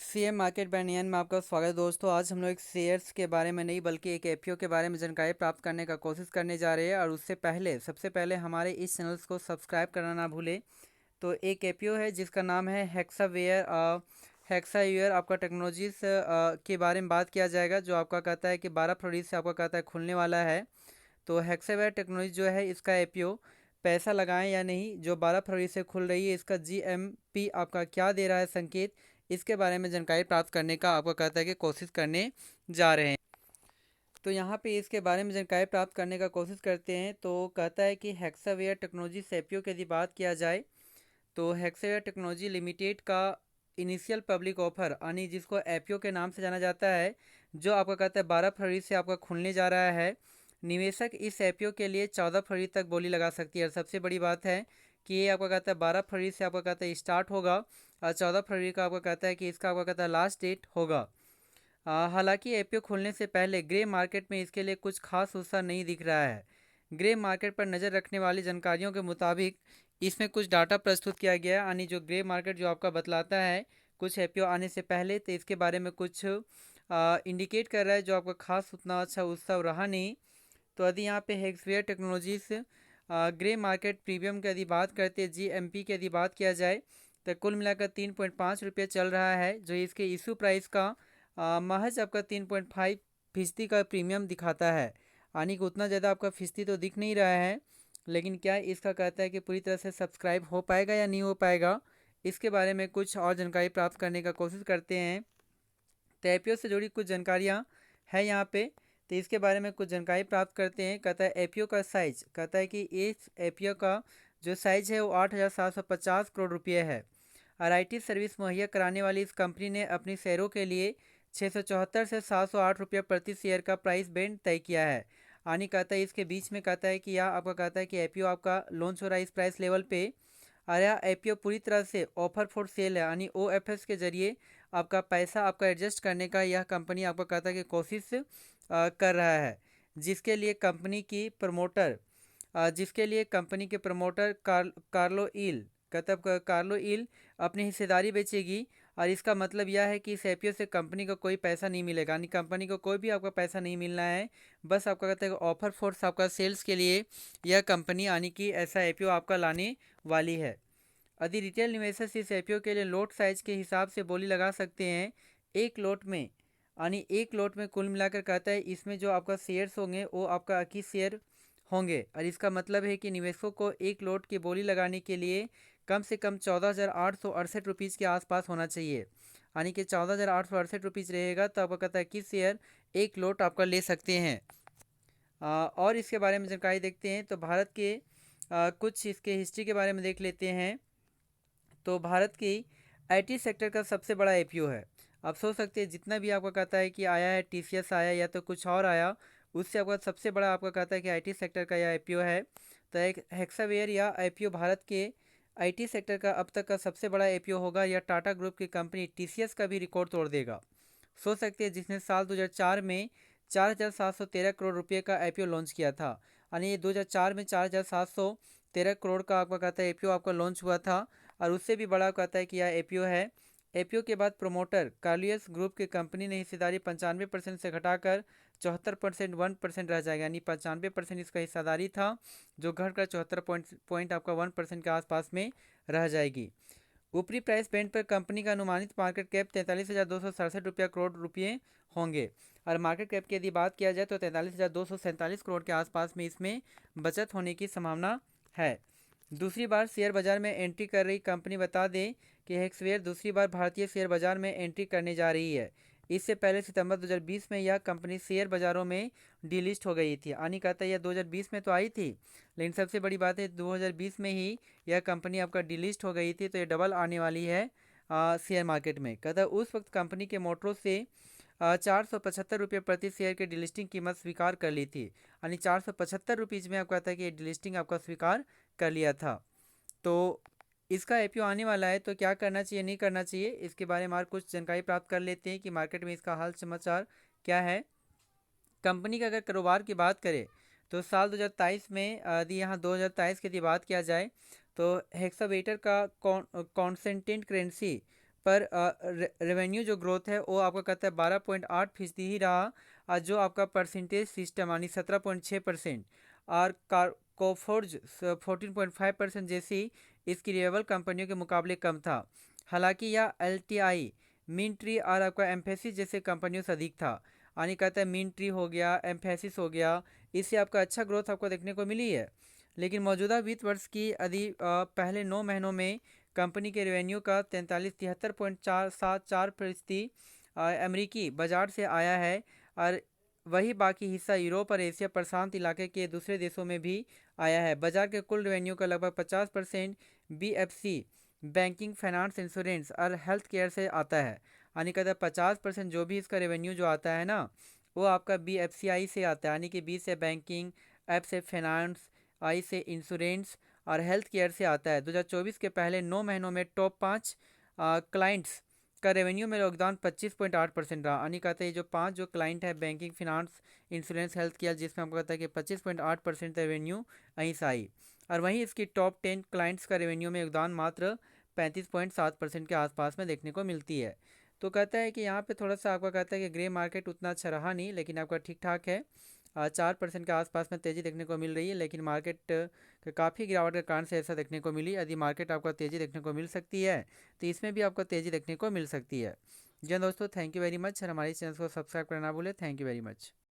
CM market बैंडियन में आपका स्वागत है दोस्तों। आज हम लोग एक शेयर्स के बारे में नहीं बल्कि एक एपीओ के बारे में जानकारी प्राप्त करने का कोशिश करने जा रहे हैं। और उससे पहले सबसे पहले हमारे इस चैनल्स को सब्सक्राइब करना ना भूलें। तो एक एपीओ है जिसका नाम है हेक्सावेयर। हेक्सावेयर आपका टेक्नोलॉजीज के बारे में बात किया जाएगा, जो आपका कहता है कि 12 फरवरी से आपका कहता है खुलने वाला है। तो हेक्सावेयर टेक्नोलॉजी जो है इसका एपीओ पैसा लगाएं या नहीं, जो 12 फरवरी से खुल रही है, इसका जीएमपी आपका क्या दे रहा है संकेत, इसके बारे में जानकारी प्राप्त करने का आपको कहता है कि कोशिश करने जा रहे हैं। तो यहाँ पे इसके बारे में जानकारी प्राप्त करने का कोशिश करते हैं। तो कहता है कि हेक्सावेयर टेक्नोलॉजी एपीओ की यदि बात किया जाए तो हेक्सावेयर टेक्नोलॉजी लिमिटेड का इनिशियल पब्लिक ऑफर यानी जिसको एपीओ के नाम से जाना जाता है, जो आपका कहता है 12 फरवरी से आपका खुलने जा रहा है। निवेशक इस एपीओ के लिए 14 फरवरी तक बोली लगा सकती है। और सबसे बड़ी बात है कि ये आपका कहता है 12 फरवरी से आपका कहता है स्टार्ट होगा और 14 फरवरी का आपका कहता है कि इसका आपका कहता है लास्ट डेट होगा। हालांकि एपीओ खुलने से पहले ग्रे मार्केट में इसके लिए कुछ खास उत्साह नहीं दिख रहा है। ग्रे मार्केट पर नज़र रखने वाली जानकारियों के मुताबिक इसमें कुछ डाटा प्रस्तुत किया गया है, यानी जो ग्रे मार्केट जो आपका बतलाता है कुछ एपीओ आने से पहले, तो इसके बारे में कुछ इंडिकेट कर रहा है, जो आपका खास उतना अच्छा उत्सव रहा नहीं। तो यदि यहाँ पे हेक्सवेयर टेक्नोलॉजीज ग्रे मार्केट प्रीमियम की यदि बात करते हैं, जीएमपी की यदि बात किया जाए, तो कुल मिलाकर 3.5 रुपये चल रहा है, जो इसके इशू प्राइस का महज आपका 3.5% का प्रीमियम दिखाता है। यानी कि उतना ज़्यादा आपका फीसदी तो दिख नहीं रहा है, लेकिन क्या इसका कहता है कि पूरी तरह से सब्सक्राइब हो पाएगा या नहीं हो पाएगा, इसके बारे में कुछ और जानकारी प्राप्त करने का कोशिश करते हैं। तो एपीओ से जुड़ी कुछ जानकारियाँ है यहाँ पे, तो इसके बारे में कुछ जानकारी प्राप्त करते हैं। कहता है एपीओ का साइज, कहता है कि इस एपीओ का जो साइज है वो 8,750 करोड़ रुपये है। और आईटी सर्विस मुहैया कराने वाली इस कंपनी ने अपनी शेयरों के लिए 674 से 708 रुपये प्रति शेयर का प्राइस बैंड तय किया है। यानी कहता है इसके बीच में कहता है कि यह आपका कहता है कि एपीओ आपका लॉन्च हो रहा है इस प्राइस लेवल पे। और यह एपीओ पूरी तरह से ऑफर फॉर सेल है, यानी ओएफएस के जरिए आपका पैसा आपका एडजस्ट करने का यह कंपनी आपका कहता है कि कोशिश कर रहा है। जिसके लिए कंपनी की प्रमोटर जिसके लिए कंपनी के प्रमोटर कार्लो इल कार्लो इल अपनी हिस्सेदारी बेचेगी। और इसका मतलब यह है कि इस एपीओ से कंपनी को कोई पैसा नहीं मिलेगा, यानी कंपनी को कोई भी आपका पैसा नहीं मिलना है। बस आपका कहता है कि ऑफर फोर्स आपका सेल्स के लिए यह कंपनी यानी कि ऐसा एपीओ आपका लाने वाली है। यदि रिटेल निवेशक इस एपीओ के लिए लोट साइज के हिसाब से बोली लगा सकते हैं। एक लोट में यानी एक लोट में कुल मिलाकर कहता है इसमें जो आपका शेयर्स होंगे वो आपका 21 शेयर होंगे। और इसका मतलब है कि निवेशकों को एक लोट की बोली लगाने के लिए कम से कम 14,868 रुपीज़ के आसपास होना चाहिए। यानी कि 14,868 रुपीज़ रहेगा तो आपका कहता है 21 शेयर एक लोट आपका ले सकते हैं। और इसके बारे में जानकारी देखते हैं तो भारत के कुछ इसके हिस्ट्री के बारे में देख लेते हैं। तो भारत की आईटी सेक्टर का सबसे बड़ा एपीओ है। आप सोच सकते हैं जितना भी आपका कहता है कि आया है, टीसीएस आया या तो कुछ और आया, उससे आपका सबसे बड़ा आपका कहता है कि आईटी सेक्टर का यह आईपीओ है। तो एक हेक्सावेयर या आईपीओ भारत के आईटी सेक्टर का अब तक का सबसे बड़ा आईपीओ होगा। यह टाटा ग्रुप की कंपनी टीसीएस का भी रिकॉर्ड तोड़ देगा। सोच सकते हैं जिसने साल 2004 में 4,713 करोड़ रुपये का आईपीओ लॉन्च किया था। यानी ये 2004 में 4,713 करोड़ का आपका कहता है आईपीओ आपका लॉन्च हुआ था। और उससे भी बड़ा कहता है कि यह एपीओ है। एपीओ के बाद प्रोमोटर कार्लियस ग्रुप की कंपनी ने हिस्सेदारी 95% से घटाकर 74% 1% रह जाएगा, यानी 95% इसका हिस्सेदारी था, जो घटकर 74 पॉइंट आपका 1% के आसपास में रह जाएगी। ऊपरी प्राइस बैंड पर कंपनी का अनुमानित मार्केट कैप 43,267 करोड़ रुपये होंगे। और मार्केट कैप की यदि बात किया जाए तो 43,247 करोड़ के आसपास में इसमें बचत होने की संभावना है। दूसरी बार शेयर बाजार में एंट्री कर रही कंपनी, बता दें कि हेक्सवेयर दूसरी बार भारतीय शेयर बाजार में एंट्री करने जा रही है। इससे पहले सितंबर 2020 में यह कंपनी शेयर बाजारों में डीलिस्ट हो गई थी। यानी कहता है यह 2020 में तो आई थी, लेकिन सबसे बड़ी बात है 2020 में ही यह कंपनी आपका डीलिस्ट हो गई थी। तो ये डबल आने वाली है शेयर मार्केट में। कहता है उस वक्त कंपनी के मोटरों से 475 रुपये प्रति शेयर के डिलिस्टिंग कीमत स्वीकार कर ली थी। यानी 475 रुपीज़ में आपका कहता है कि डिलिस्टिंग आपका स्वीकार कर लिया था। तो इसका आईपीओ आने वाला है, तो क्या करना चाहिए नहीं करना चाहिए, इसके बारे में और कुछ जानकारी प्राप्त कर लेते हैं कि मार्केट में इसका हाल समाचार क्या है। कंपनी का अगर कारोबार की बात करें तो साल 2023 में यदि यहाँ 2023 की यदि बात किया जाए तो हेक्सावेटर का कॉन्सेंटेंट करेंसी पर रेवेन्यू जो ग्रोथ है वो आपका कहता है 12.8% ही रहा, और जो आपका परसेंटेज सिस्टम यानी 17.6%, और कोफोर्ज 14.5% जैसी इसकी रिलायबल कंपनियों के मुकाबले कम था। हालांकि यह एल टी आई, मिन ट्री और आपका एम्फेसिस जैसे कंपनियों से अधिक था। यानी कहता है मिन ट्री हो गया, एम्फेसिस हो गया, इससे आपका अच्छा ग्रोथ आपको देखने को मिली है। लेकिन मौजूदा वित्त वर्ष की यदि पहले 9 महीनों में कंपनी के रेवेन्यू का 43.74% अमेरिकी बाजार से आया है, और वही बाकी हिस्सा यूरोप और एशिया प्रशांत इलाके के दूसरे देशों में भी आया है। बाजार के कुल रेवेन्यू का लगभग 50% बीएफसी, बैंकिंग, फाइनेंस, इंश्योरेंस और हेल्थ केयर से आता है। यानी कहता है 50% जो भी इसका रेवेन्यू जो आता है ना, वो आपका BFCI से आता है। यानी कि बी से बैंकिंग, एफ से फाइनेंस, आई से इंश्योरेंस और हेल्थ केयर से आता है। 2024 के पहले 9 महीनों में टॉप 5 क्लाइंट्स का रेवेन्यू में योगदान 25.8% रहा। यानी कहते हैं जो 5 जो क्लाइंट है, banking, finance, insurance, health care, जिसमें आपको कहता है कि 25.8% रेवेन्यू वहीं से आई। और वहीं इसकी टॉप 10 क्लाइंट्स का रेवेन्यू में योगदान मात्र 35.7% के आसपास में देखने को मिलती है। तो कहता है कि यहाँ पे थोड़ा सा आपका कहता है कि ग्रे मार्केट उतना अच्छा रहा नहीं, लेकिन आपका ठीक ठाक है। 4% के आसपास में तेज़ी देखने को मिल रही है, लेकिन मार्केट के काफ़ी गिरावट के कारण से ऐसा देखने को मिली। यदि मार्केट आपका तेज़ी देखने को मिल सकती है तो इसमें भी आपको तेज़ी देखने को मिल सकती है। जी हाँ दोस्तों, थैंक यू वेरी मच, और हमारे चैनल को सब्सक्राइब करना भूलें। Thank you very much.